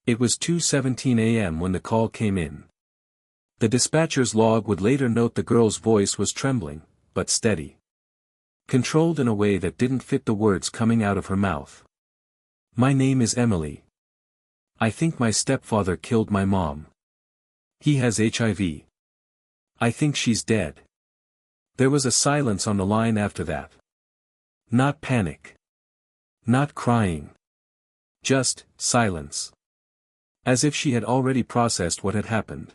It was 2:17 a.m. when the call came in. The dispatcher's log would later note the girl's voice was trembling, but steady. Controlled in a way that didn't fit the words coming out of her mouth. "My name is Emily. I think my stepfather killed my mom. He has HIV. I think she's dead." There was a silence on the line after that. Not panic. Not crying. Just silence. As if she had already processed what had happened.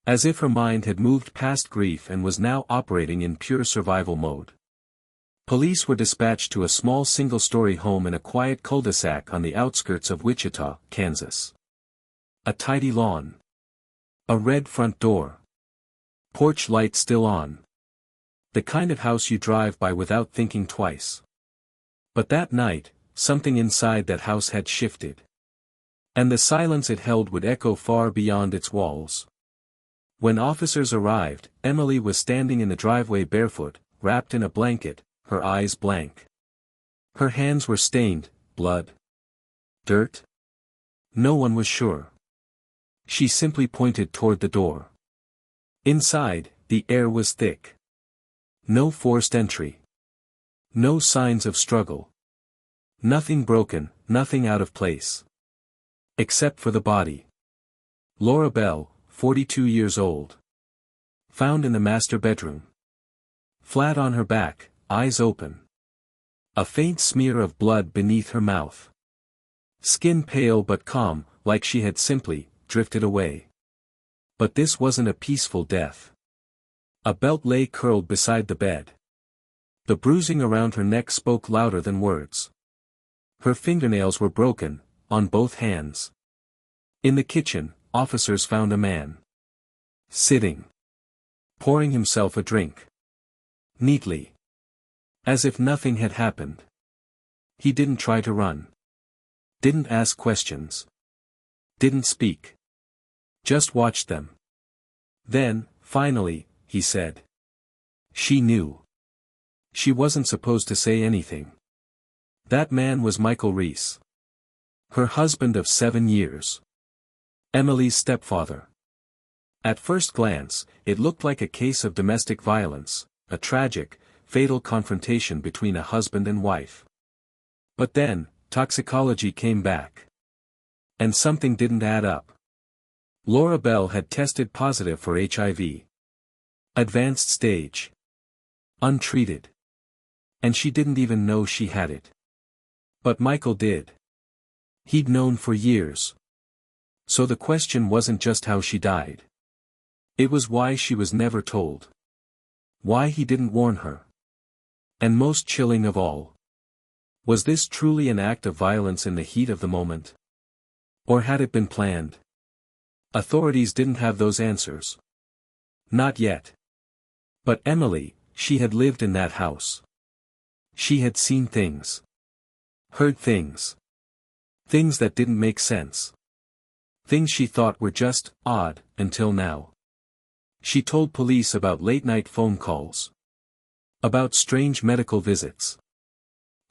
As if her mind had moved past grief and was now operating in pure survival mode. Police were dispatched to a small single-story home in a quiet cul-de-sac on the outskirts of Wichita, Kansas. A tidy lawn. A red front door. Porch light still on. The kind of house you drive by without thinking twice. But that night, something inside that house had shifted. And the silence it held would echo far beyond its walls. When officers arrived, Emily was standing in the driveway barefoot, wrapped in a blanket, her eyes blank. Her hands were stained, blood. Dirt? No one was sure. She simply pointed toward the door. Inside, the air was thick. No forced entry. No signs of struggle. Nothing broken, nothing out of place. Except for the body. Laura Bell, 42 years old. Found in the master bedroom. Flat on her back, eyes open. A faint smear of blood beneath her mouth. Skin pale but calm, like she had simply drifted away. But this wasn't a peaceful death. A belt lay curled beside the bed. The bruising around her neck spoke louder than words. Her fingernails were broken, on both hands. In the kitchen, officers found a man. Sitting. Pouring himself a drink. Neatly. As if nothing had happened. He didn't try to run. Didn't ask questions. Didn't speak. Just watched them. Then, finally, he said. She knew. She wasn't supposed to say anything. That man was Michael Reese. Her husband of 7 years. Emily's stepfather. At first glance, it looked like a case of domestic violence, a tragic, fatal confrontation between a husband and wife. But then, toxicology came back. And something didn't add up. Laura Bell had tested positive for HIV. Advanced stage. Untreated. And she didn't even know she had it. But Michael did. He'd known for years. So the question wasn't just how she died. It was why she was never told. Why he didn't warn her. And most chilling of all. Was this truly an act of violence in the heat of the moment? Or had it been planned? Authorities didn't have those answers. Not yet. But Emily, she had lived in that house. She had seen things. Heard things. Things that didn't make sense. Things she thought were just odd, until now. She told police about late-night phone calls. About strange medical visits.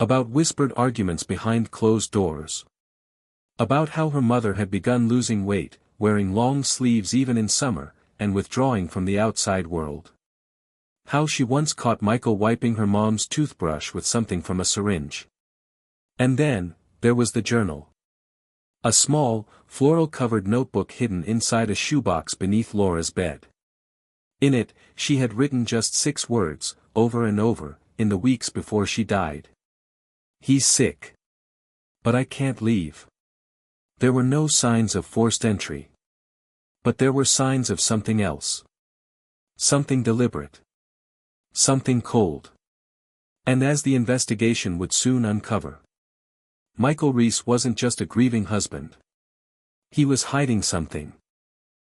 About whispered arguments behind closed doors. About how her mother had begun losing weight, wearing long sleeves even in summer, and withdrawing from the outside world. How she once caught Michael wiping her mom's toothbrush with something from a syringe. And then, there was the journal. A small, floral-covered notebook hidden inside a shoebox beneath Laura's bed. In it, she had written just 6 words, over and over, in the weeks before she died. He's sick. But I can't leave. There were no signs of forced entry. But there were signs of something else. Something deliberate. Something cold. And as the investigation would soon uncover, Michael Reese wasn't just a grieving husband. He was hiding something.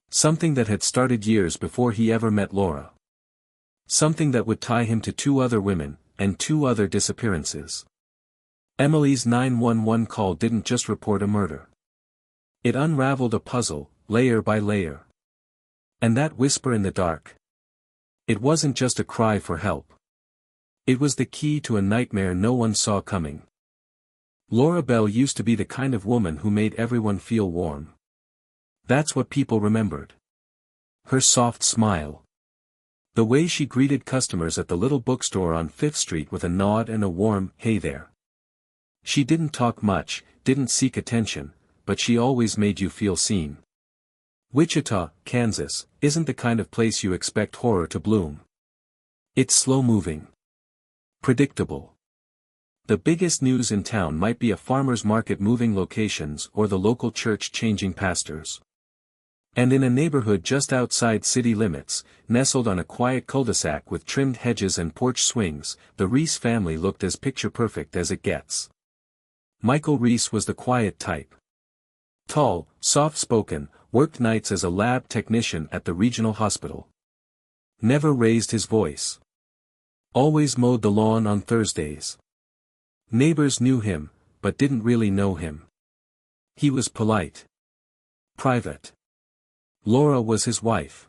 Something that had started years before he ever met Laura. Something that would tie him to 2 other women, and 2 other disappearances. Emily's 911 call didn't just report a murder. It unraveled a puzzle, layer by layer. And that whisper in the dark. It wasn't just a cry for help. It was the key to a nightmare no one saw coming. Laura Bell used to be the kind of woman who made everyone feel warm. That's what people remembered. Her soft smile. The way she greeted customers at the little bookstore on 5th Street with a nod and a warm, "Hey there." She didn't talk much, didn't seek attention, but she always made you feel seen. Wichita, Kansas, isn't the kind of place you expect horror to bloom. It's slow-moving. Predictable. The biggest news in town might be a farmer's market moving locations or the local church changing pastors. And in a neighborhood just outside city limits, nestled on a quiet cul-de-sac with trimmed hedges and porch swings, the Reese family looked as picture-perfect as it gets. Michael Reese was the quiet type. Tall, soft-spoken, worked nights as a lab technician at the regional hospital. Never raised his voice. Always mowed the lawn on Thursdays. Neighbors knew him, but didn't really know him. He was polite. Private. Laura was his wife.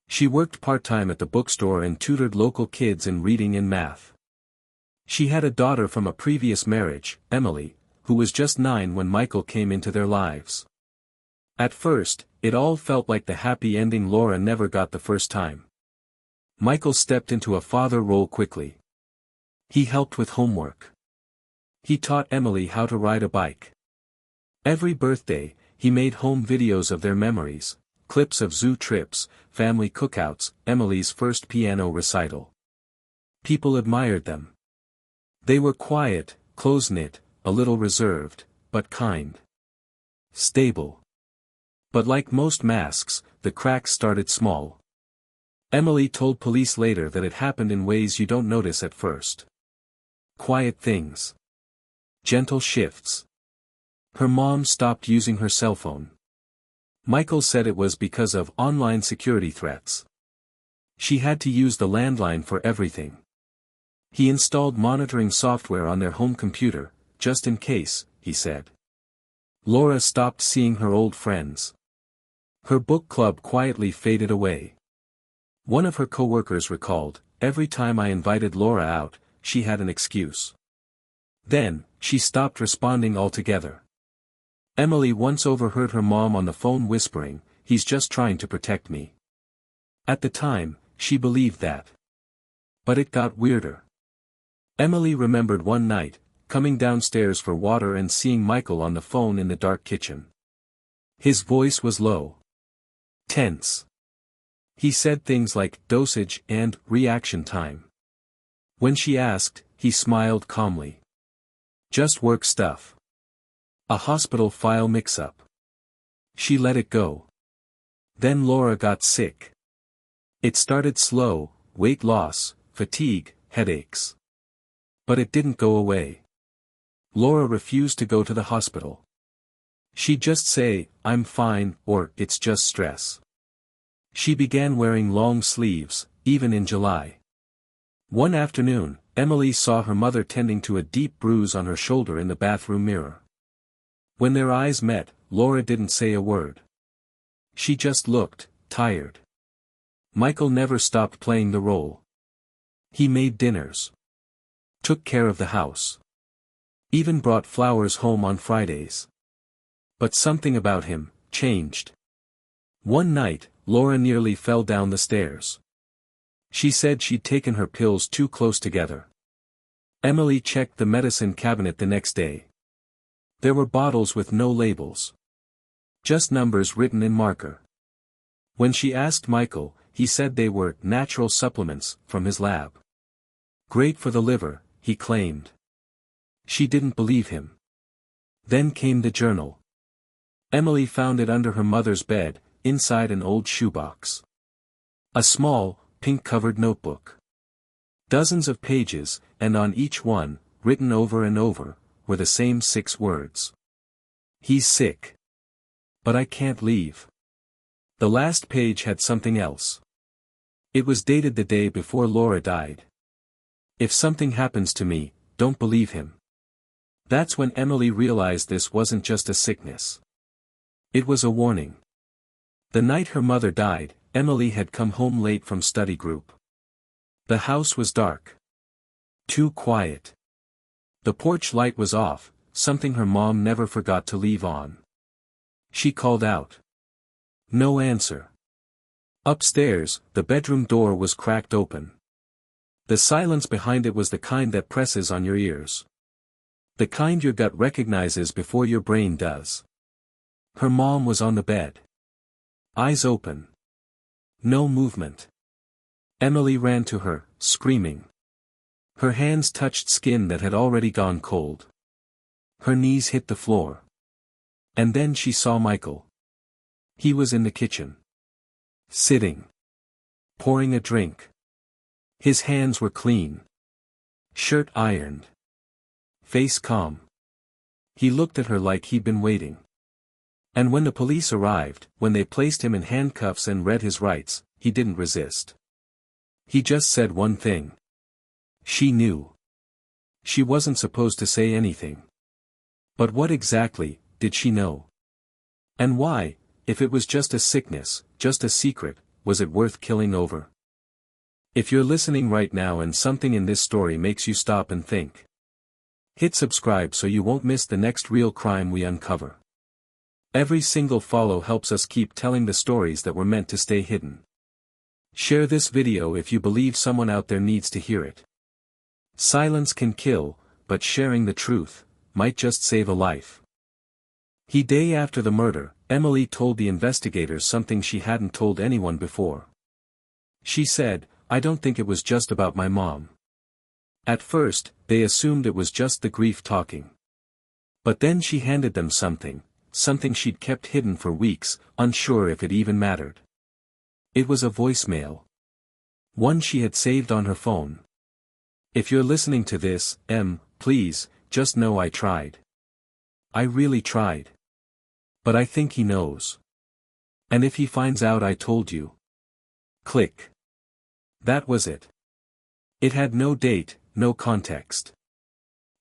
She worked part-time at the bookstore and tutored local kids in reading and math. She had a daughter from a previous marriage, Emily, who was just 9 when Michael came into their lives. At first, it all felt like the happy ending Laura never got the first time. Michael stepped into a father role quickly. He helped with homework. He taught Emily how to ride a bike. Every birthday, he made home videos of their memories, clips of zoo trips, family cookouts, Emily's first piano recital. People admired them. They were quiet, close-knit, a little reserved, but kind. Stable. But like most masks, the cracks started small. Emily told police later that it happened in ways you don't notice at first. Quiet things. Gentle shifts. Her mom stopped using her cell phone. Michael said it was because of online security threats. She had to use the landline for everything. He installed monitoring software on their home computer, just in case, he said. Laura stopped seeing her old friends. Her book club quietly faded away. One of her coworkers recalled, every time I invited Laura out, she had an excuse. Then, she stopped responding altogether. Emily once overheard her mom on the phone whispering, "He's just trying to protect me." At the time, she believed that. But it got weirder. Emily remembered one night, coming downstairs for water and seeing Michael on the phone in the dark kitchen. His voice was low. Tense. He said things like dosage and reaction time. When she asked, he smiled calmly. Just work stuff. A hospital file mix-up. She let it go. Then Laura got sick. It started slow, weight loss, fatigue, headaches. But it didn't go away. Laura refused to go to the hospital. She'd just say, "I'm fine," or "It's just stress." She began wearing long sleeves, even in July. One afternoon, Emily saw her mother tending to a deep bruise on her shoulder in the bathroom mirror. When their eyes met, Laura didn't say a word. She just looked, tired. Michael never stopped playing the role. He made dinners. Took care of the house. Even brought flowers home on Fridays. But something about him changed. One night, Laura nearly fell down the stairs. She said she'd taken her pills too close together. Emily checked the medicine cabinet the next day. There were bottles with no labels. Just numbers written in marker. When she asked Michael, he said they were natural supplements from his lab. Great for the liver, he claimed. She didn't believe him. Then came the journal. Emily found it under her mother's bed, inside an old shoebox. A small, pink-covered notebook. Dozens of pages, and on each one, written over and over, were the same 6 words. He's sick. But I can't leave. The last page had something else. It was dated the day before Laura died. If something happens to me, don't believe him. That's when Emily realized this wasn't just a sickness. It was a warning. The night her mother died, Emily had come home late from study group. The house was dark. Too quiet. The porch light was off, something her mom never forgot to leave on. She called out. No answer. Upstairs, the bedroom door was cracked open. The silence behind it was the kind that presses on your ears. The kind your gut recognizes before your brain does. Her mom was on the bed. Eyes open. No movement. Emily ran to her, screaming. Her hands touched skin that had already gone cold. Her knees hit the floor. And then she saw Michael. He was in the kitchen. Sitting. Pouring a drink. His hands were clean. Shirt ironed. Face calm. He looked at her like he'd been waiting. And when the police arrived, when they placed him in handcuffs and read his rights, he didn't resist. He just said one thing. She knew. She wasn't supposed to say anything. But what exactly did she know? And why, if it was just a sickness, just a secret, was it worth killing over? If you're listening right now and something in this story makes you stop and think, hit subscribe so you won't miss the next real crime we uncover. Every single follow helps us keep telling the stories that were meant to stay hidden. Share this video if you believe someone out there needs to hear it. Silence can kill, but sharing the truth might just save a life. The day after the murder, Emily told the investigators something she hadn't told anyone before. She said, "I don't think it was just about my mom." At first, they assumed it was just the grief talking. But then she handed them something she'd kept hidden for weeks, unsure if it even mattered. It was a voicemail. One she had saved on her phone. If you're listening to this, please, just know I tried. I really tried. But I think he knows. And if he finds out I told you. Click. That was it. It had no date, no context.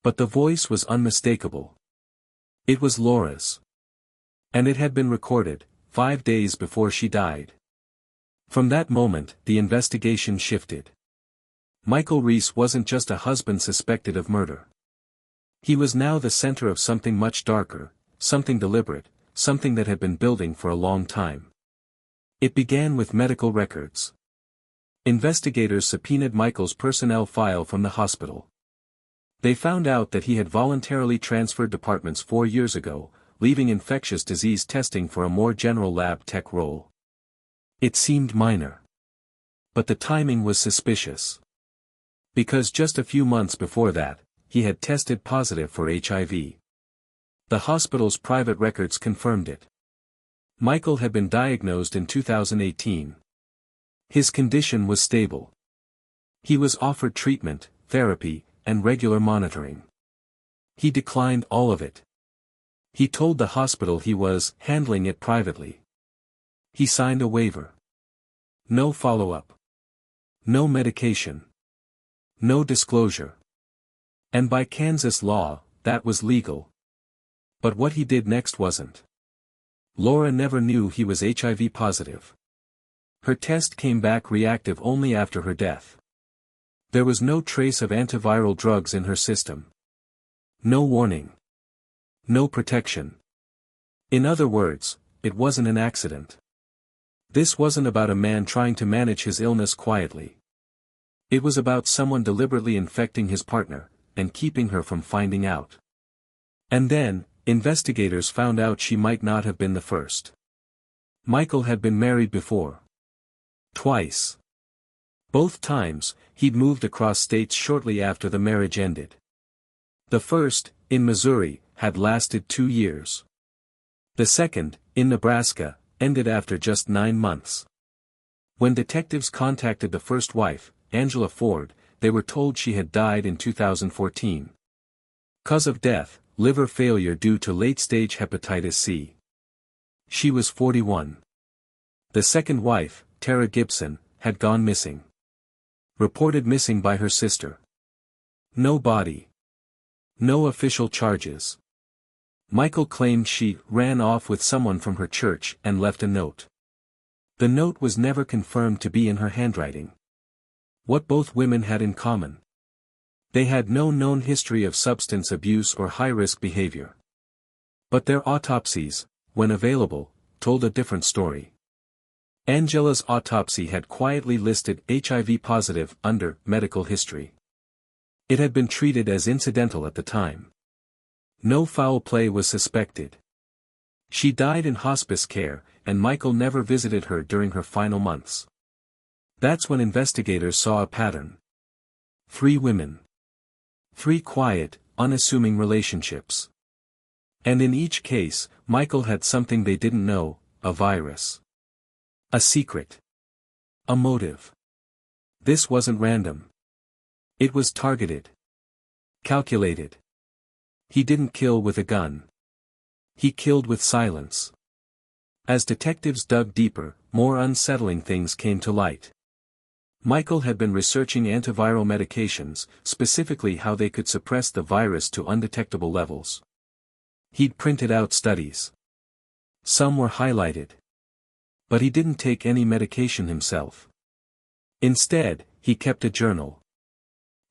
But the voice was unmistakable. It was Laura's. And it had been recorded, 5 days before she died. From that moment, the investigation shifted. Michael Reese wasn't just a husband suspected of murder. He was now the center of something much darker, something deliberate, something that had been building for a long time. It began with medical records. Investigators subpoenaed Michael's personnel file from the hospital. They found out that he had voluntarily transferred departments 4 years ago, leaving infectious disease testing for a more general lab tech role. It seemed minor. But the timing was suspicious. Because just a few months before that, he had tested positive for HIV. The hospital's private records confirmed it. Michael had been diagnosed in 2018. His condition was stable. He was offered treatment, therapy, and regular monitoring. He declined all of it. He told the hospital he was handling it privately. He signed a waiver. No follow-up. No medication. No disclosure. And by Kansas law, that was legal. But what he did next wasn't. Laura never knew he was HIV positive. Her test came back reactive only after her death. There was no trace of antiviral drugs in her system. No warning. No protection. In other words, it wasn't an accident. This wasn't about a man trying to manage his illness quietly. It was about someone deliberately infecting his partner, and keeping her from finding out. And then, investigators found out she might not have been the first. Michael had been married before. Twice. Both times, he'd moved across states shortly after the marriage ended. The first, in Missouri, had lasted 2 years. The second, in Nebraska, ended after just 9 months. When detectives contacted the first wife, Angela Ford, they were told she had died in 2014. Cause of death, liver failure due to late-stage hepatitis C. She was 41. The second wife, Tara Gibson, had gone missing. Reported missing by her sister. No body. No official charges. Michael claimed she ran off with someone from her church and left a note. The note was never confirmed to be in her handwriting. What both women had in common? They had no known history of substance abuse or high-risk behavior. But their autopsies, when available, told a different story. Angela's autopsy had quietly listed HIV positive under medical history. It had been treated as incidental at the time. No foul play was suspected. She died in hospice care, and Michael never visited her during her final months. That's when investigators saw a pattern. 3 women. 3 quiet, unassuming relationships. And in each case, Michael had something they didn't know, a virus. A secret. A motive. This wasn't random. It was targeted. Calculated. He didn't kill with a gun. He killed with silence. As detectives dug deeper, more unsettling things came to light. Michael had been researching antiviral medications, specifically how they could suppress the virus to undetectable levels. He'd printed out studies. Some were highlighted. But he didn't take any medication himself. Instead, he kept a journal.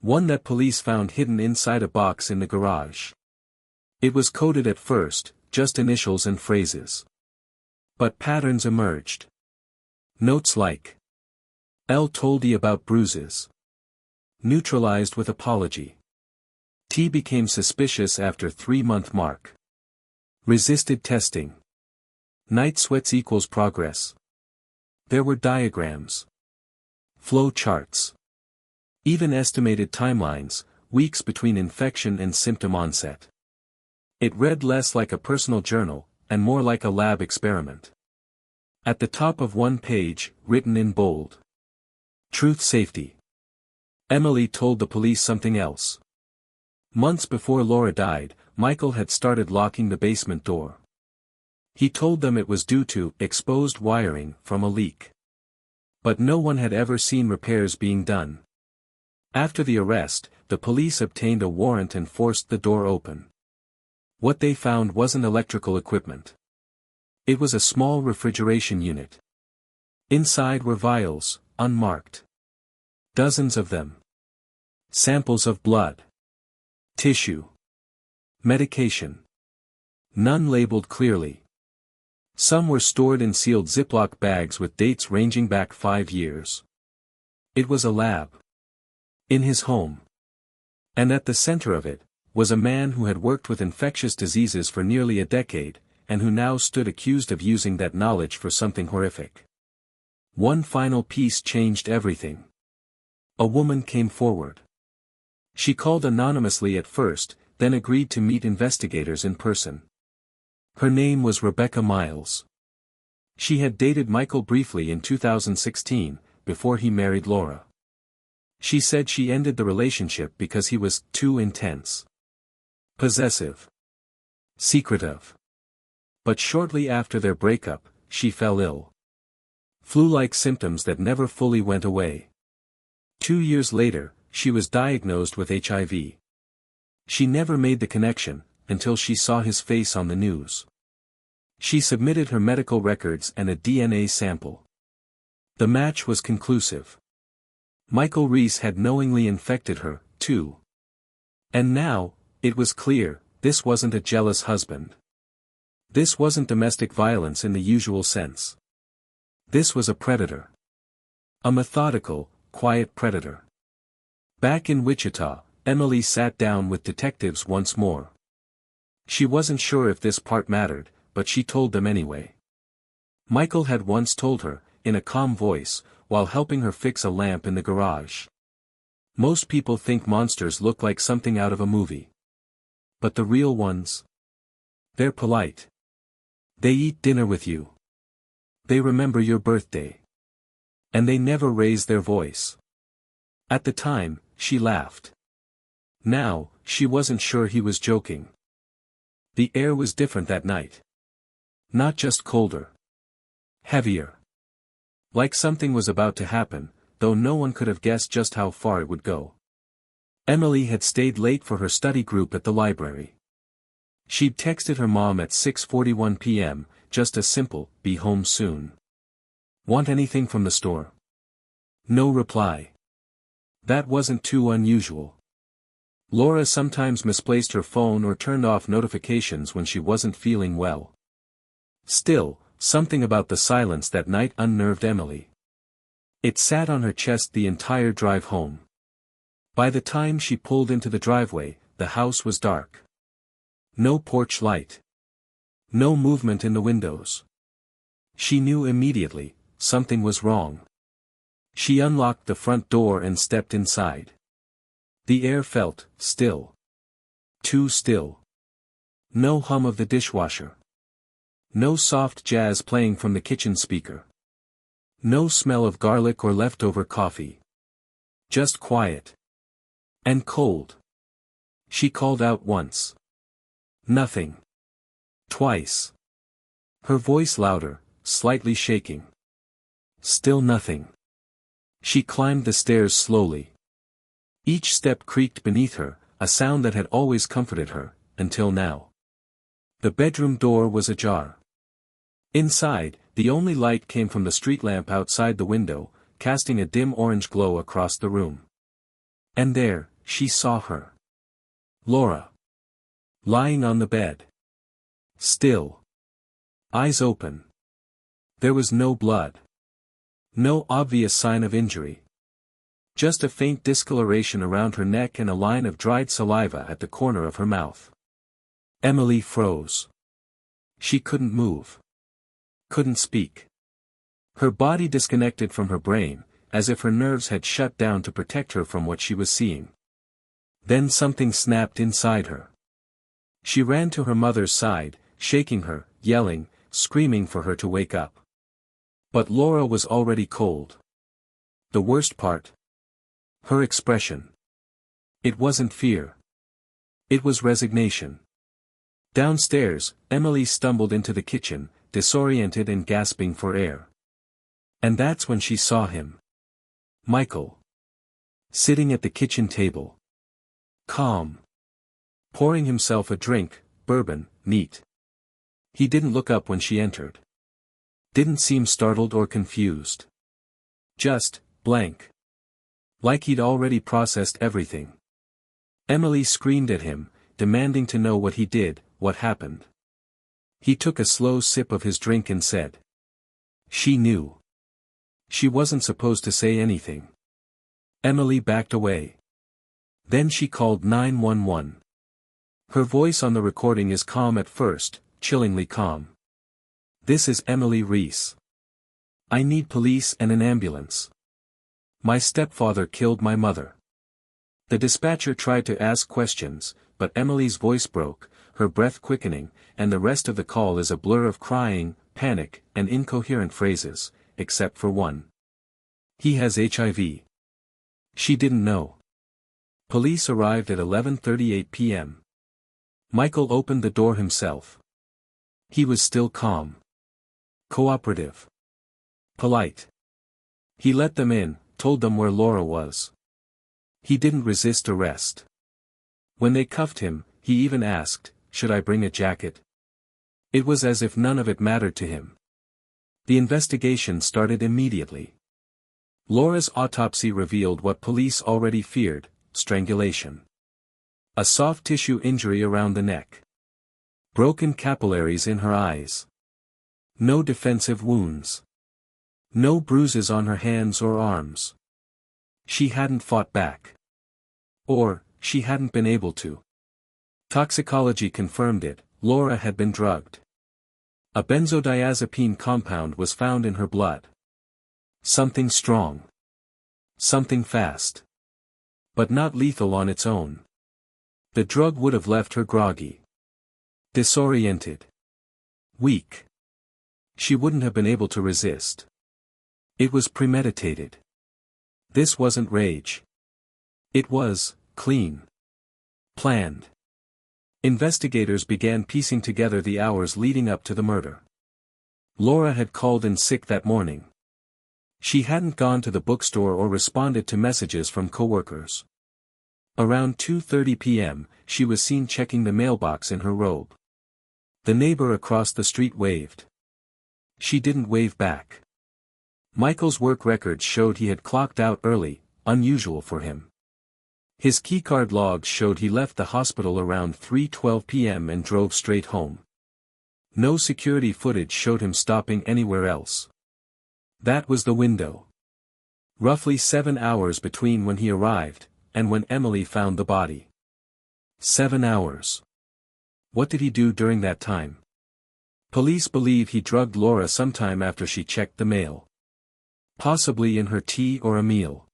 One that police found hidden inside a box in the garage. It was coded at first, just initials and phrases. But patterns emerged. Notes like L told E about bruises. Neutralized with apology. T became suspicious after 3-month mark. Resisted testing. Night sweats equals progress. There were diagrams. Flow charts. Even estimated timelines, weeks between infection and symptom onset. It read less like a personal journal, and more like a lab experiment. At the top of one page, written in bold. Truth safety. Emily told the police something else. Months before Laura died, Michael had started locking the basement door. He told them it was due to exposed wiring from a leak. But no one had ever seen repairs being done. After the arrest, the police obtained a warrant and forced the door open. What they found wasn't electrical equipment. It was a small refrigeration unit. Inside were vials, unmarked. Dozens of them. Samples of blood. Tissue. Medication. None labeled clearly. Some were stored in sealed Ziploc bags with dates ranging back 5 years. It was a lab. In his home. And at the center of it, was a man who had worked with infectious diseases for nearly a decade, and who now stood accused of using that knowledge for something horrific. One final piece changed everything. A woman came forward. She called anonymously at first, then agreed to meet investigators in person. Her name was Rebecca Miles. She had dated Michael briefly in 2016, before he married Laura. She said she ended the relationship because he was too intense. Possessive. Secretive. But shortly after their breakup, she fell ill. Flu-like symptoms that never fully went away. 2 years later, she was diagnosed with HIV. She never made the connection, until she saw his face on the news. She submitted her medical records and a DNA sample. The match was conclusive. Michael Reese had knowingly infected her, too. And now, it was clear, this wasn't a jealous husband. This wasn't domestic violence in the usual sense. This was a predator. A methodical, quiet predator. Back in Wichita, Emily sat down with detectives once more. She wasn't sure if this part mattered, but she told them anyway. Michael had once told her, in a calm voice, while helping her fix a lamp in the garage. Most people think monsters look like something out of a movie. But the real ones? They're polite. They eat dinner with you. They remember your birthday. And they never raise their voice. At the time, she laughed. Now, she wasn't sure he was joking. The air was different that night. Not just colder. Heavier. Like something was about to happen, though no one could have guessed just how far it would go. Emily had stayed late for her study group at the library. She'd texted her mom at 6:41 p.m., just a simple, "Be home soon. Want anything from the store?" No reply. That wasn't too unusual. Laura sometimes misplaced her phone or turned off notifications when she wasn't feeling well. Still, something about the silence that night unnerved Emily. It sat on her chest the entire drive home. By the time she pulled into the driveway, the house was dark. No porch light. No movement in the windows. She knew immediately, something was wrong. She unlocked the front door and stepped inside. The air felt still. Too still. No hum of the dishwasher. No soft jazz playing from the kitchen speaker. No smell of garlic or leftover coffee. Just quiet. And cold. She called out once. Nothing. Twice. Her voice louder, slightly shaking. Still nothing. She climbed the stairs slowly. Each step creaked beneath her, a sound that had always comforted her, until now. The bedroom door was ajar. Inside, the only light came from the street lamp outside the window, casting a dim orange glow across the room. And there, she saw her. Laura. Lying on the bed. Still. Eyes open. There was no blood. No obvious sign of injury. Just a faint discoloration around her neck and a line of dried saliva at the corner of her mouth. Emily froze. She couldn't move. Couldn't speak. Her body disconnected from her brain, as if her nerves had shut down to protect her from what she was seeing. Then something snapped inside her. She ran to her mother's side, shaking her, yelling, screaming for her to wake up. But Laura was already cold. The worst part? Her expression. It wasn't fear. It was resignation. Downstairs, Emily stumbled into the kitchen, disoriented and gasping for air. And that's when she saw him. Michael. Sitting at the kitchen table. Calm. Pouring himself a drink, bourbon, neat. He didn't look up when she entered. Didn't seem startled or confused. Just, blank. Like he'd already processed everything. Emily screamed at him, demanding to know what he did, what happened. He took a slow sip of his drink and said. She knew. She wasn't supposed to say anything. Emily backed away. Then she called 911. Her voice on the recording is calm at first, chillingly calm. This is Emily Reese. I need police and an ambulance. My stepfather killed my mother. The dispatcher tried to ask questions, but Emily's voice broke, her breath quickening, and the rest of the call is a blur of crying, panic, and incoherent phrases, except for one. He has HIV. She didn't know. Police arrived at 11:38 p.m. Michael opened the door himself. He was still calm. Cooperative. Polite. He let them in, told them where Laura was. He didn't resist arrest. When they cuffed him, he even asked, "Should I bring a jacket?" It was as if none of it mattered to him. The investigation started immediately. Laura's autopsy revealed what police already feared, strangulation. A soft tissue injury around the neck. Broken capillaries in her eyes. No defensive wounds. No bruises on her hands or arms. She hadn't fought back. Or, she hadn't been able to. Toxicology confirmed it, Laura had been drugged. A benzodiazepine compound was found in her blood. Something strong. Something fast. But not lethal on its own. The drug would have left her groggy. Disoriented. Weak. She wouldn't have been able to resist. It was premeditated. This wasn't rage. It was, clean. Planned. Investigators began piecing together the hours leading up to the murder. Laura had called in sick that morning. She hadn't gone to the bookstore or responded to messages from coworkers. Around 2:30 p.m., she was seen checking the mailbox in her robe. The neighbor across the street waved. She didn't wave back. Michael's work records showed he had clocked out early, unusual for him. His keycard logs showed he left the hospital around 3:12 p.m. and drove straight home. No security footage showed him stopping anywhere else. That was the window. Roughly 7 hours between when he arrived, and when Emily found the body. 7 hours. What did he do during that time? Police believe he drugged Laura sometime after she checked the mail. Possibly in her tea or a meal.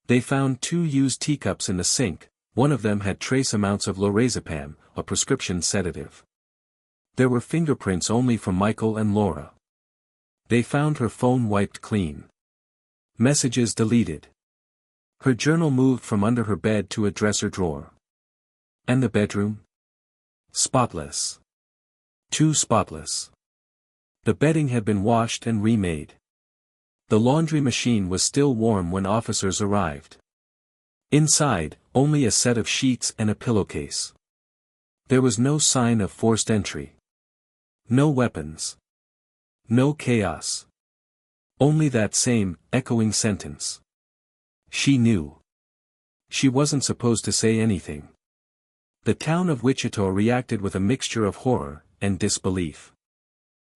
They found 2 used teacups in the sink. One of them had trace amounts of lorazepam, a prescription sedative. There were fingerprints only from Michael and Laura. They found her phone wiped clean. Messages deleted. Her journal moved from under her bed to a dresser drawer. And the bedroom? Spotless. Too spotless. The bedding had been washed and remade. The laundry machine was still warm when officers arrived. Inside, only a set of sheets and a pillowcase. There was no sign of forced entry. No weapons. No chaos. Only that same, echoing sentence. She knew. She wasn't supposed to say anything. The town of Wichita reacted with a mixture of horror and disbelief.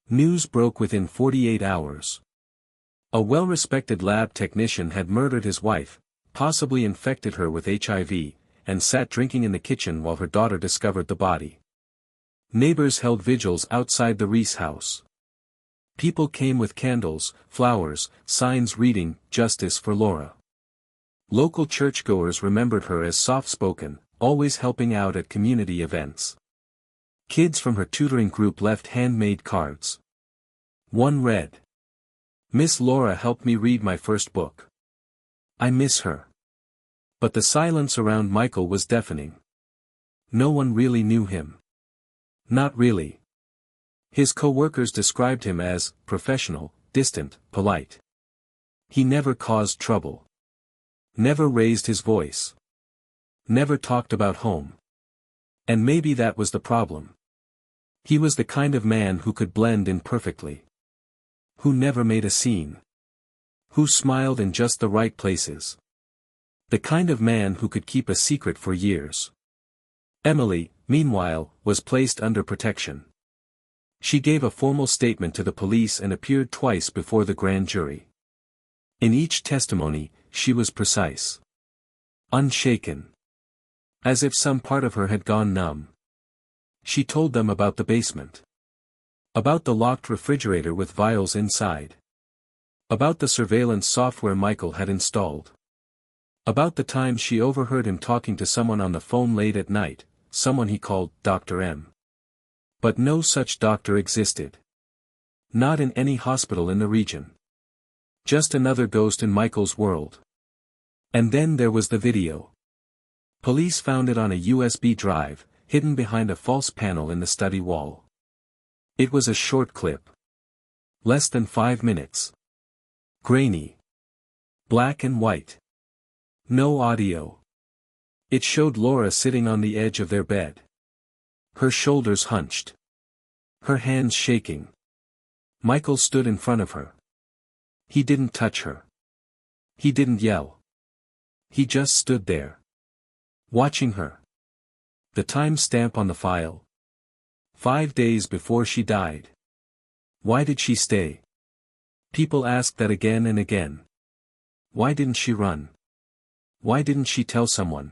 News broke within 48 hours. A well-respected lab technician had murdered his wife, possibly infected her with HIV, and sat drinking in the kitchen while her daughter discovered the body. Neighbors held vigils outside the Reese house. People came with candles, flowers, signs reading, "Justice for Laura." Local churchgoers remembered her as soft-spoken, always helping out at community events. Kids from her tutoring group left handmade cards. One read, "Miss Laura helped me read my first book. I miss her." But the silence around Michael was deafening. No one really knew him. Not really. His co-workers described him as professional, distant, polite. He never caused trouble. Never raised his voice. Never talked about home. And maybe that was the problem. He was the kind of man who could blend in perfectly. Who never made a scene. Who smiled in just the right places. The kind of man who could keep a secret for years. Emily, meanwhile, was placed under protection. She gave a formal statement to the police and appeared twice before the grand jury. In each testimony, she was precise. Unshaken. As if some part of her had gone numb. She told them about the basement. About the locked refrigerator with vials inside. About the surveillance software Michael had installed. About the time she overheard him talking to someone on the phone late at night, someone he called Dr. M. But no such doctor existed. Not in any hospital in the region. Just another ghost in Michael's world. And then there was the video. Police found it on a USB drive, hidden behind a false panel in the study wall. It was a short clip. Less than 5 minutes. Grainy. Black and white. No audio. It showed Laura sitting on the edge of their bed. Her shoulders hunched. Her hands shaking. Michael stood in front of her. He didn't touch her. He didn't yell. He just stood there. Watching her. The time stamp on the file. 5 days before she died. Why did she stay? People asked that again and again. Why didn't she run? Why didn't she tell someone?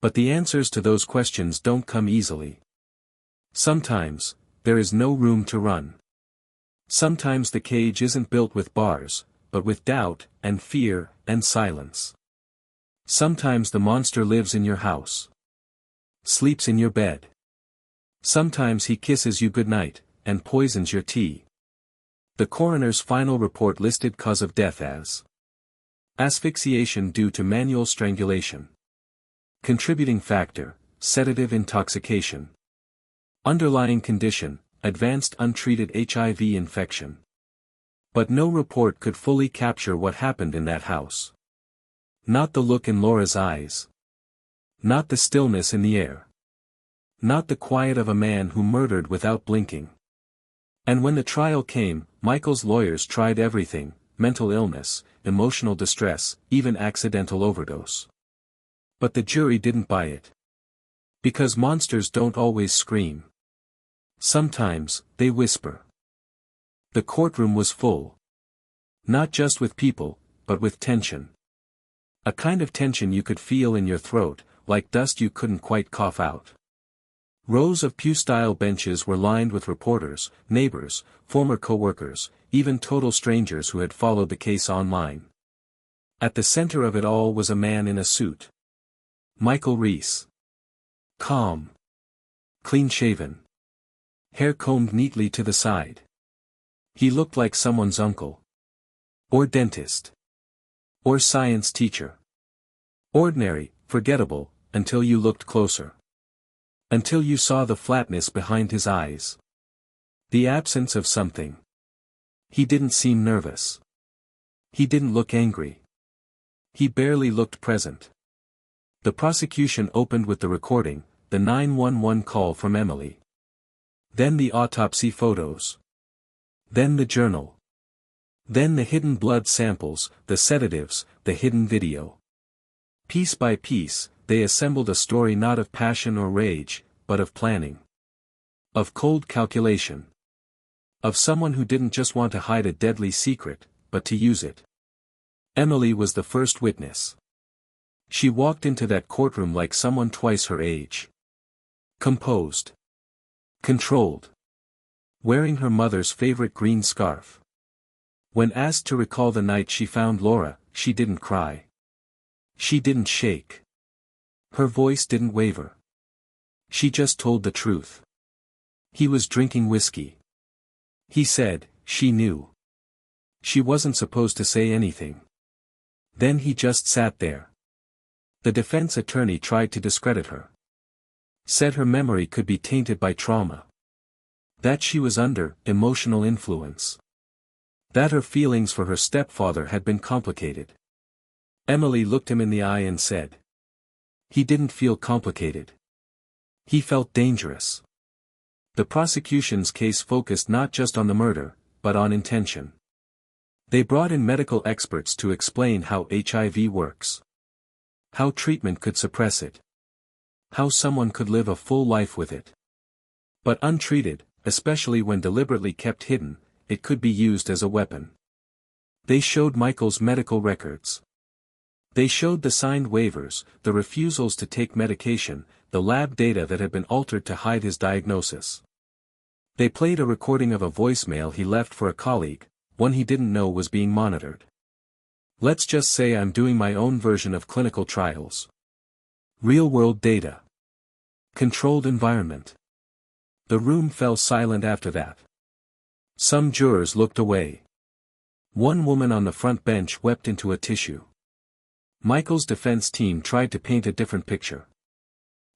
But the answers to those questions don't come easily. Sometimes, there is no room to run. Sometimes the cage isn't built with bars, but with doubt, and fear, and silence. Sometimes the monster lives in your house. Sleeps in your bed. Sometimes he kisses you goodnight, and poisons your tea. The coroner's final report listed cause of death as asphyxiation due to manual strangulation. Contributing factor, sedative intoxication. Underlying condition, advanced untreated HIV infection. But no report could fully capture what happened in that house. Not the look in Laura's eyes. Not the stillness in the air. Not the quiet of a man who murdered without blinking. And when the trial came, Michael's lawyers tried everything: mental illness, emotional distress, even accidental overdose. But the jury didn't buy it. Because monsters don't always scream. Sometimes, they whisper. The courtroom was full. Not just with people, but with tension. A kind of tension you could feel in your throat, like dust you couldn't quite cough out. Rows of pew-style benches were lined with reporters, neighbors, former co-workers, even total strangers who had followed the case online. At the center of it all was a man in a suit. Michael Reese. Calm. Clean-shaven. Hair combed neatly to the side. He looked like someone's uncle. Or dentist. Or science teacher. Ordinary, forgettable, until you looked closer. Until you saw the flatness behind his eyes. The absence of something. He didn't seem nervous. He didn't look angry. He barely looked present. The prosecution opened with the recording, the 911 call from Emily. Then the autopsy photos. Then the journal. Then the hidden blood samples, the sedatives, the hidden video. Piece by piece, they assembled a story not of passion or rage, but of planning. Of cold calculation. Of someone who didn't just want to hide a deadly secret, but to use it. Emily was the first witness. She walked into that courtroom like someone twice her age. Composed. Controlled. Wearing her mother's favorite green scarf. When asked to recall the night she found Laura, she didn't cry. She didn't shake. Her voice didn't waver. She just told the truth. He was drinking whiskey. He said, she knew. She wasn't supposed to say anything. Then he just sat there. The defense attorney tried to discredit her. Said her memory could be tainted by trauma. That she was under emotional influence. That her feelings for her stepfather had been complicated. Emily looked him in the eye and said. He didn't feel complicated. He felt dangerous. The prosecution's case focused not just on the murder, but on intention. They brought in medical experts to explain how HIV works. How treatment could suppress it. How someone could live a full life with it. But untreated, especially when deliberately kept hidden, it could be used as a weapon. They showed Michael's medical records. They showed the signed waivers, the refusals to take medication, the lab data that had been altered to hide his diagnosis. They played a recording of a voicemail he left for a colleague, one he didn't know was being monitored. Let's just say I'm doing my own version of clinical trials. Real-world data. Controlled environment. The room fell silent after that. Some jurors looked away. One woman on the front bench wept into a tissue. Michael's defense team tried to paint a different picture.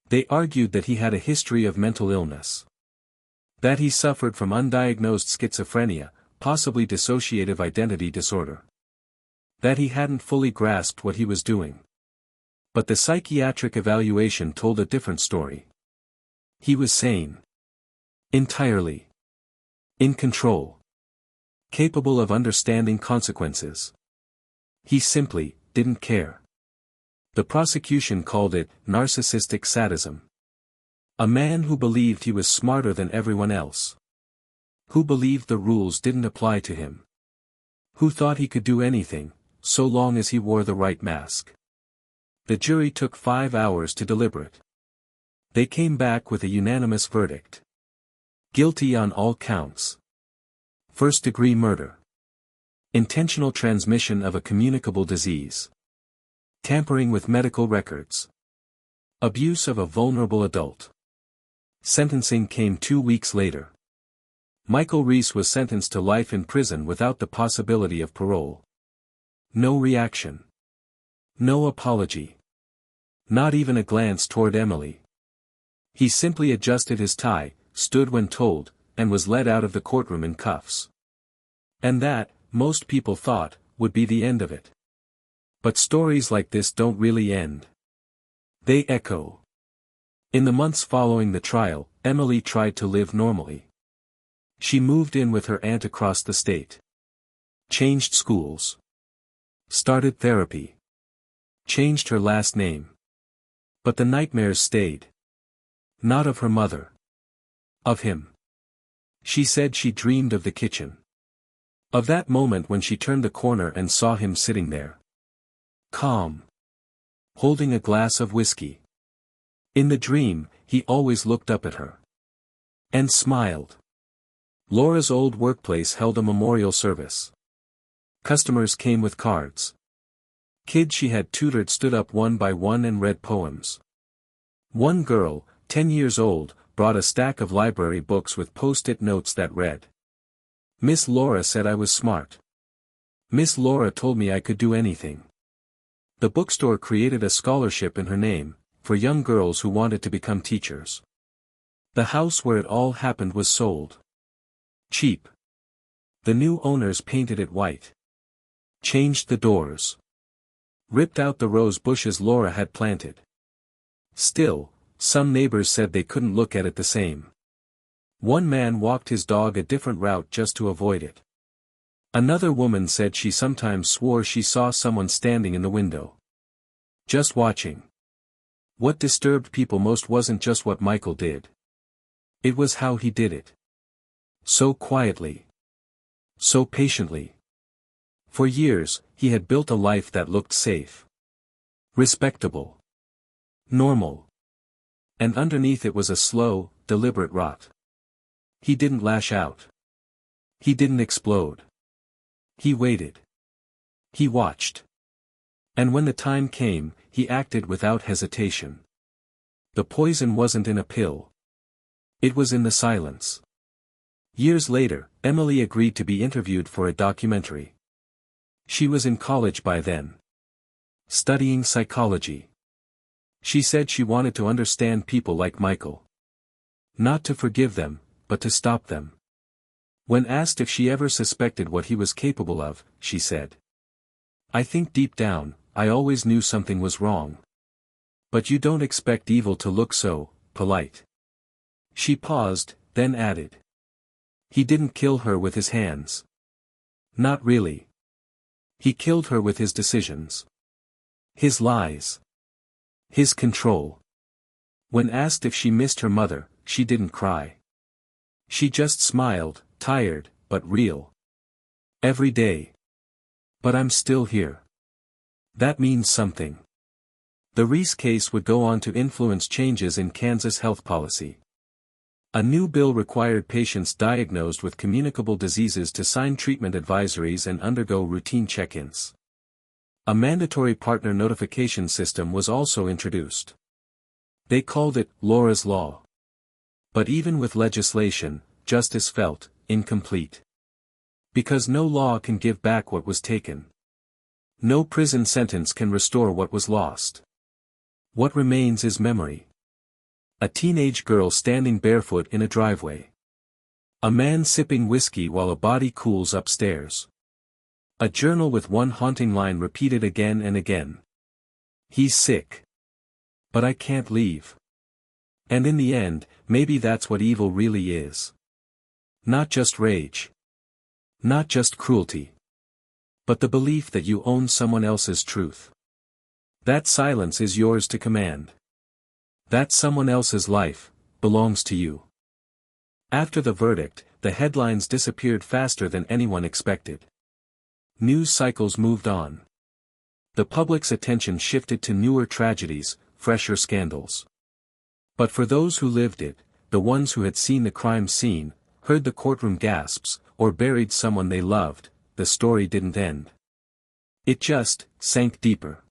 They argued that he had a history of mental illness. That he suffered from undiagnosed schizophrenia, possibly dissociative identity disorder. That he hadn't fully grasped what he was doing. But the psychiatric evaluation told a different story. He was sane. Entirely. In control. Capable of understanding consequences. He simply didn't care. The prosecution called it narcissistic sadism. A man who believed he was smarter than everyone else. Who believed the rules didn't apply to him. Who thought he could do anything, so long as he wore the right mask. The jury took 5 hours to deliberate. They came back with a unanimous verdict. Guilty on all counts. First-degree murder. Intentional transmission of a communicable disease. Tampering with medical records. Abuse of a vulnerable adult. Sentencing came 2 weeks later. Michael Reese was sentenced to life in prison without the possibility of parole. No reaction. No apology. Not even a glance toward Emily. He simply adjusted his tie, stood when told, and was led out of the courtroom in cuffs. And that, most people thought, would be the end of it. But stories like this don't really end. They echo. In the months following the trial, Emily tried to live normally. She moved in with her aunt across the state. Changed schools. Started therapy. Changed her last name. But the nightmares stayed. Not of her mother. Of him. She said she dreamed of the kitchen. Of that moment when she turned the corner and saw him sitting there. Calm. Holding a glass of whiskey. In the dream, he always looked up at her. And smiled. Laura's old workplace held a memorial service. Customers came with cards. Kids she had tutored stood up one by one and read poems. One girl, 10 years old, brought a stack of library books with post-it notes that read. Miss Laura said I was smart. Miss Laura told me I could do anything. The bookstore created a scholarship in her name, for young girls who wanted to become teachers. The house where it all happened was sold. Cheap. The new owners painted it white. Changed the doors. Ripped out the rose bushes Laura had planted. Still, some neighbors said they couldn't look at it the same. One man walked his dog a different route just to avoid it. Another woman said she sometimes swore she saw someone standing in the window. Just watching. What disturbed people most wasn't just what Michael did. It was how he did it. So quietly. So patiently. For years, he had built a life that looked safe. Respectable. Normal. And underneath it was a slow, deliberate rot. He didn't lash out. He didn't explode. He waited. He watched. And when the time came, he acted without hesitation. The poison wasn't in a pill. It was in the silence. Years later, Emily agreed to be interviewed for a documentary. She was in college by then. Studying psychology. She said she wanted to understand people like Michael. Not to forgive them, but to stop them. When asked if she ever suspected what he was capable of, she said, I think deep down, I always knew something was wrong. But you don't expect evil to look so polite. She paused, then added. He didn't kill her with his hands. Not really. He killed her with his decisions. His lies. His control. When asked if she missed her mother, she didn't cry. She just smiled, tired, but real. Every day. But I'm still here. That means something. The Reese case would go on to influence changes in Kansas health policy. A new bill required patients diagnosed with communicable diseases to sign treatment advisories and undergo routine check-ins. A mandatory partner notification system was also introduced. They called it Laura's Law. But even with legislation, justice felt incomplete. Because no law can give back what was taken. No prison sentence can restore what was lost. What remains is memory. A teenage girl standing barefoot in a driveway. A man sipping whiskey while a body cools upstairs. A journal with one haunting line repeated again and again. He's sick. But I can't leave. And in the end, maybe that's what evil really is. Not just rage. Not just cruelty. But the belief that you own someone else's truth. That silence is yours to command. That someone else's life belongs to you. After the verdict, the headlines disappeared faster than anyone expected. News cycles moved on. The public's attention shifted to newer tragedies, fresher scandals. But for those who lived it, the ones who had seen the crime scene, heard the courtroom gasps, or buried someone they loved, the story didn't end. It just sank deeper.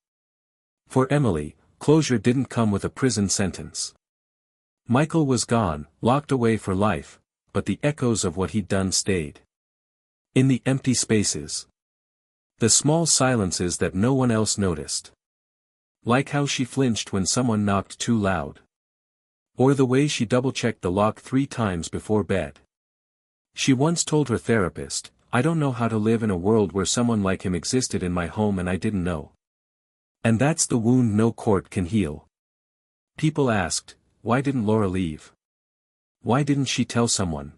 For Emily, closure didn't come with a prison sentence. Michael was gone, locked away for life, but the echoes of what he'd done stayed. In the empty spaces. The small silences that no one else noticed. Like how she flinched when someone knocked too loud. Or the way she double-checked the lock 3 times before bed. She once told her therapist, I don't know how to live in a world where someone like him existed in my home and I didn't know. And that's the wound no court can heal. People asked, why didn't Laura leave? Why didn't she tell someone?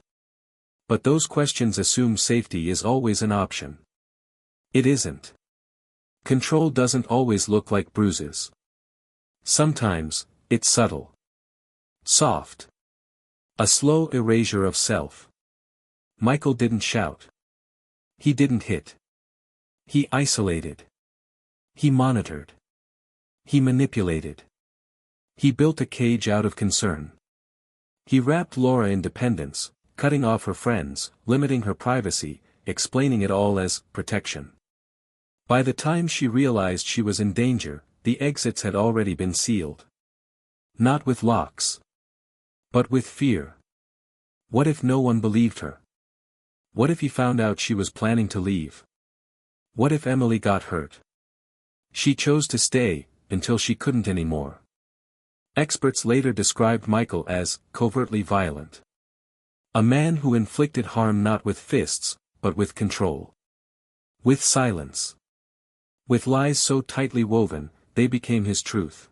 But those questions assume safety is always an option. It isn't. Control doesn't always look like bruises. Sometimes, it's subtle. Soft. A slow erasure of self. Michael didn't shout. He didn't hit. He isolated. He monitored. He manipulated. He built a cage out of concern. He wrapped Laura in dependence, cutting off her friends, limiting her privacy, explaining it all as protection. By the time she realized she was in danger, the exits had already been sealed. Not with locks. But with fear. What if no one believed her? What if he found out she was planning to leave? What if Emily got hurt? She chose to stay, until she couldn't anymore. Experts later described Michael as covertly violent. A man who inflicted harm not with fists, but with control. With silence. With lies so tightly woven, they became his truth.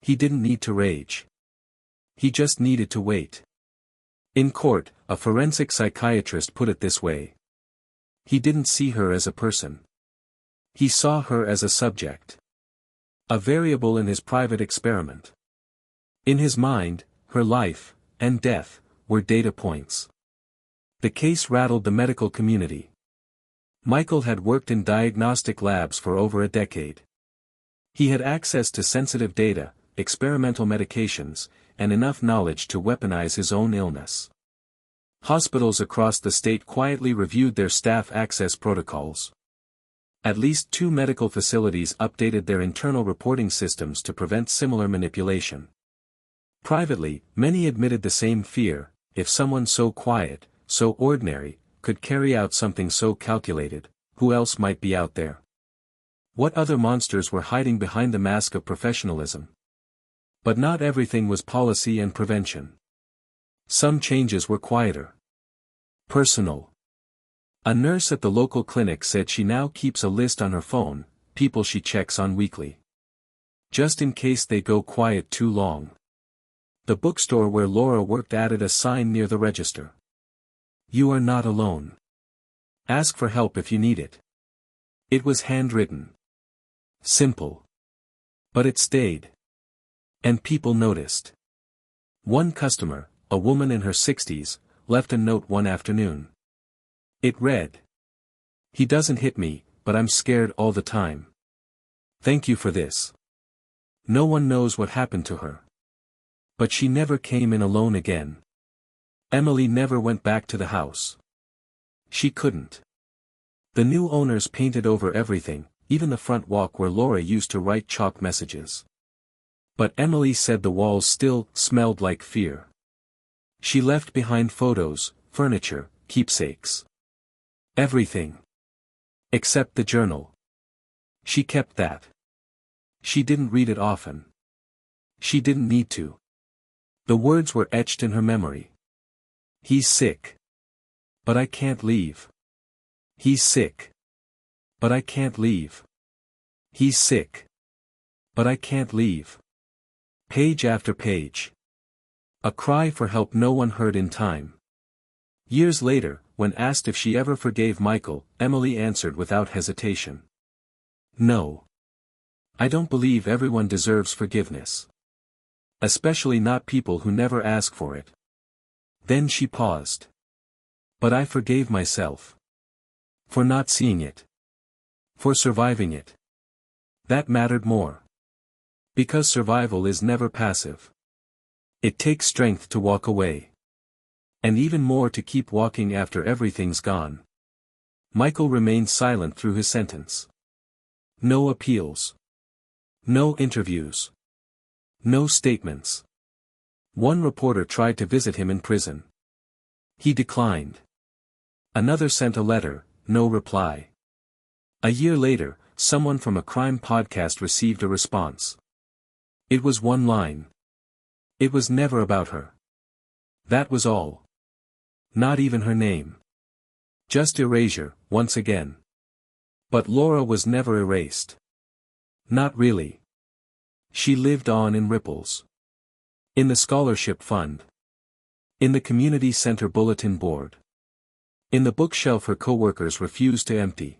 He didn't need to rage. He just needed to wait. In court, a forensic psychiatrist put it this way. He didn't see her as a person. He saw her as a subject. A variable in his private experiment. In his mind, her life, and death, were data points. The case rattled the medical community. Michael had worked in diagnostic labs for over a decade. He had access to sensitive data, experimental medications, and enough knowledge to weaponize his own illness. Hospitals across the state quietly reviewed their staff access protocols. At least 2 medical facilities updated their internal reporting systems to prevent similar manipulation. Privately, many admitted the same fear: if someone so quiet, so ordinary, could carry out something so calculated, who else might be out there? What other monsters were hiding behind the mask of professionalism? But not everything was policy and prevention. Some changes were quieter. Personal. A nurse at the local clinic said she now keeps a list on her phone, people she checks on weekly. Just in case they go quiet too long. The bookstore where Laura worked added a sign near the register. You are not alone. Ask for help if you need it. It was handwritten. Simple. But it stayed. And people noticed. One customer, a woman in her 60s, left a note one afternoon. It read. He doesn't hit me, but I'm scared all the time. Thank you for this. No one knows what happened to her. But she never came in alone again. Emily never went back to the house. She couldn't. The new owners painted over everything, even the front walk where Laura used to write chalk messages. But Emily said the walls still smelled like fear. She left behind photos, furniture, keepsakes. Everything. Except the journal. She kept that. She didn't read it often. She didn't need to. The words were etched in her memory. He's sick. But I can't leave. He's sick. But I can't leave. He's sick. But I can't leave. Page after page. A cry for help no one heard in time. Years later, when asked if she ever forgave Michael, Emily answered without hesitation. No. I don't believe everyone deserves forgiveness. Especially not people who never ask for it. Then she paused. But I forgave myself. For not seeing it. For surviving it. That mattered more. Because survival is never passive. It takes strength to walk away. And even more to keep walking after everything's gone. Michael remained silent through his sentence. No appeals. No interviews. No statements. One reporter tried to visit him in prison. He declined. Another sent a letter, no reply. A year later, someone from a crime podcast received a response. It was one line. It was never about her. That was all. Not even her name. Just erasure, once again. But Laura was never erased. Not really. She lived on in ripples. In the scholarship fund. In the community center bulletin board. In the bookshelf her coworkers refused to empty.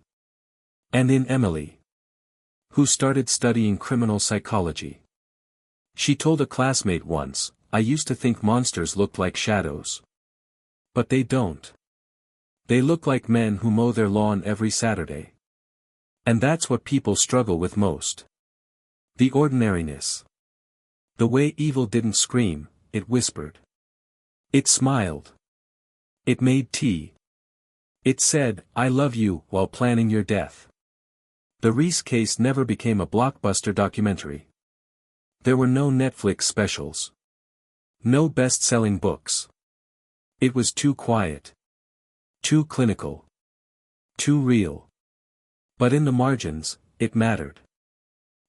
And in Emily. Who started studying criminal psychology. She told a classmate once, "I used to think monsters looked like shadows. But they don't. They look like men who mow their lawn every Saturday." And that's what people struggle with most. The ordinariness. The way evil didn't scream, it whispered. It smiled. It made tea. It said, "I love you," while planning your death. The Reese case never became a blockbuster documentary. There were no Netflix specials. No best-selling books. It was too quiet. Too clinical. Too real. But in the margins, it mattered.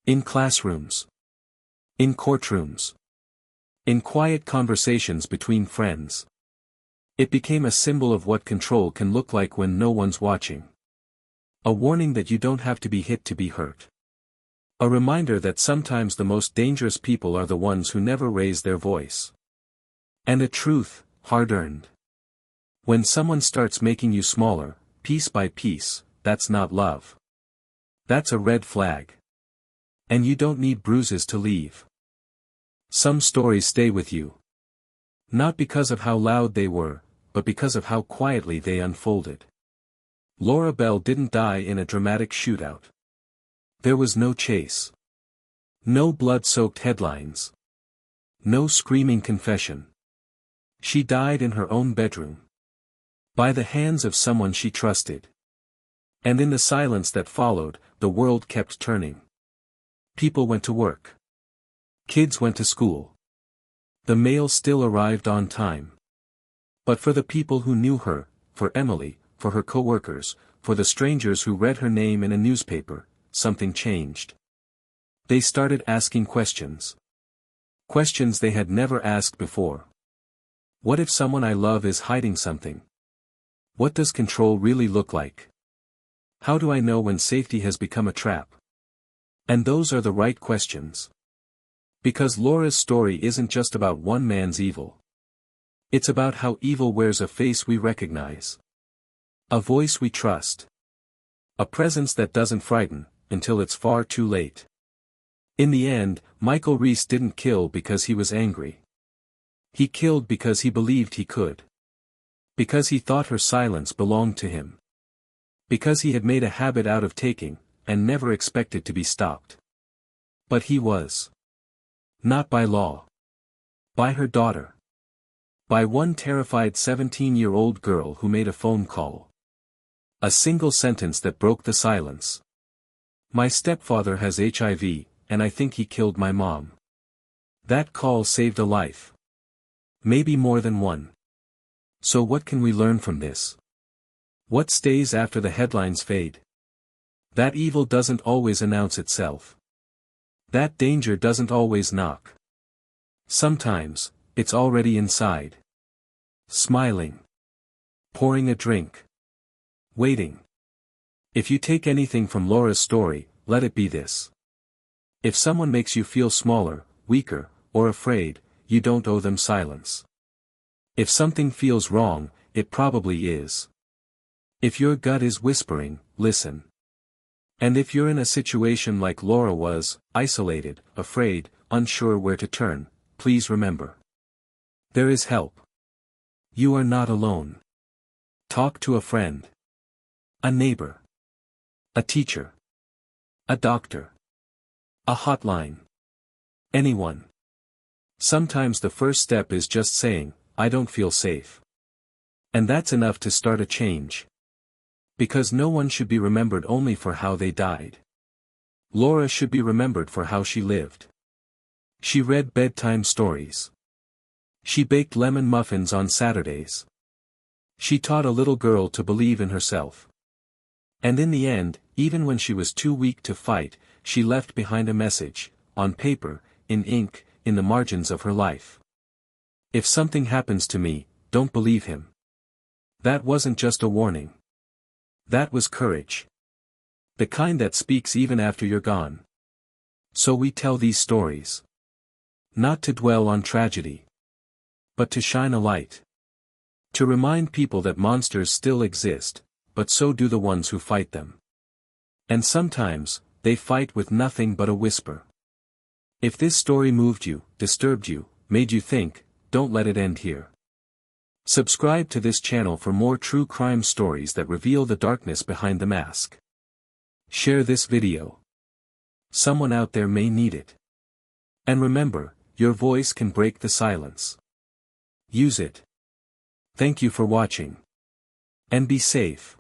In classrooms. In courtrooms. In quiet conversations between friends. It became a symbol of what control can look like when no one's watching. A warning that you don't have to be hit to be hurt. A reminder that sometimes the most dangerous people are the ones who never raise their voice. And a truth, hard-earned. When someone starts making you smaller, piece by piece, that's not love. That's a red flag. And you don't need bruises to leave. Some stories stay with you. Not because of how loud they were, but because of how quietly they unfolded. Laura Bell didn't die in a dramatic shootout. There was no chase. No blood-soaked headlines. No screaming confession. She died in her own bedroom. By the hands of someone she trusted. And in the silence that followed, the world kept turning. People went to work. Kids went to school. The mail still arrived on time. But for the people who knew her, for Emily, for her co-workers, for the strangers who read her name in a newspaper, something changed. They started asking questions. Questions they had never asked before. What if someone I love is hiding something? What does control really look like? How do I know when safety has become a trap? And those are the right questions. Because Laura's story isn't just about one man's evil. It's about how evil wears a face we recognize. A voice we trust. A presence that doesn't frighten, until it's far too late. In the end, Michael Reese didn't kill because he was angry. He killed because he believed he could. Because he thought her silence belonged to him. Because he had made a habit out of taking, and never expected to be stopped. But he was. Not by law. By her daughter. By one terrified 17-year-old girl who made a phone call. A single sentence that broke the silence. "My stepfather has HIV, and I think he killed my mom." That call saved a life. Maybe more than one. So what can we learn from this? What stays after the headlines fade? That evil doesn't always announce itself. That danger doesn't always knock. Sometimes, it's already inside. Smiling. Pouring a drink. Waiting. If you take anything from Laura's story, let it be this. If someone makes you feel smaller, weaker, or afraid, you don't owe them silence. If something feels wrong, it probably is. If your gut is whispering, listen. And if you're in a situation like Laura was, isolated, afraid, unsure where to turn, please remember. There is help. You are not alone. Talk to a friend. A neighbor. A teacher. A doctor. A hotline. Anyone. Sometimes the first step is just saying, "I don't feel safe." And that's enough to start a change. Because no one should be remembered only for how they died. Laura should be remembered for how she lived. She read bedtime stories. She baked lemon muffins on Saturdays. She taught a little girl to believe in herself. And in the end, even when she was too weak to fight, she left behind a message, on paper, in ink, in the margins of her life. If something happens to me, don't believe him. That wasn't just a warning. That was courage. The kind that speaks even after you're gone. So we tell these stories. Not to dwell on tragedy. But to shine a light. To remind people that monsters still exist, but so do the ones who fight them. And sometimes, they fight with nothing but a whisper. If this story moved you, disturbed you, made you think, don't let it end here. Subscribe to this channel for more true crime stories that reveal the darkness behind the mask. Share this video. Someone out there may need it. And remember, your voice can break the silence. Use it. Thank you for watching. And be safe.